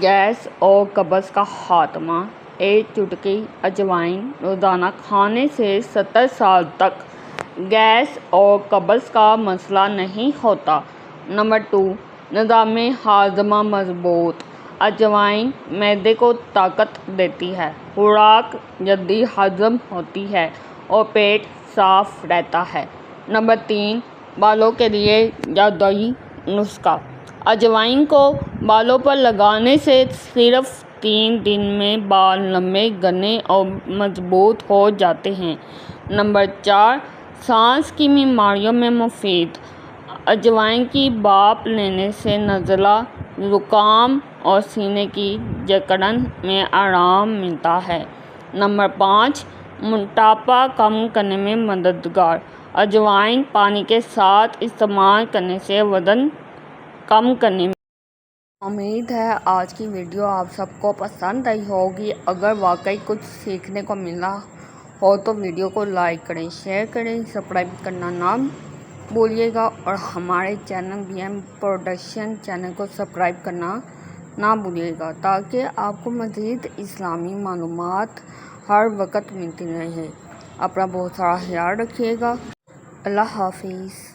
Gas اور قبض کا خاتمہ۔ ایک چٹکی اجوائن روزانہ کھانے سے 70 سال تک گیس اور قبض کا مسئلہ نہیں ہوتا۔ نمبر 2، نظام ہاضمہ مضبوط۔ اجوائن معدے کو طاقت دیتی ہے، خوراک جلدی ہضم ہوتی ہے اور پیٹ صاف رہتا ہے۔ نمبر 3، بالوں کے لیے جادوئی نسخہ۔ اجوائن کو بالوں پر لگانے سے صرف 3 دن میں بال لمبے، گھنے اور مضبوط ہو جاتے ہیں۔ نمبر 4، سانس کی بیماریوں میں مفید۔ اجوائن کی بھاپ لینے سے نزلہ، زکام اور سینے کی جکڑن میں آرام ملتا ہے۔ نمبر 5، موٹاپا کم کرنے میں مددگار۔ اجوائن پانی کے ساتھ استعمال کرنے سے وزن کم کرنے میں۔ امید ہے آج کی ویڈیو آپ سب کو پسند آئی ہوگی۔ اگر واقعی کچھ سیکھنے کو ملا ہو تو ویڈیو کو لائک کریں، شیئر کریں، سبسکرائب کرنا نہ بھولیے گا اور ہمارے چینل BM پروڈکشن چینل کو سبسکرائب کرنا نہ بھولیے گا تاکہ آپ کو مزید اسلامی معلومات ہر وقت ملتی رہے۔ اپنا بہت سارا خیال رکھیے گا۔ اللہ حافظ۔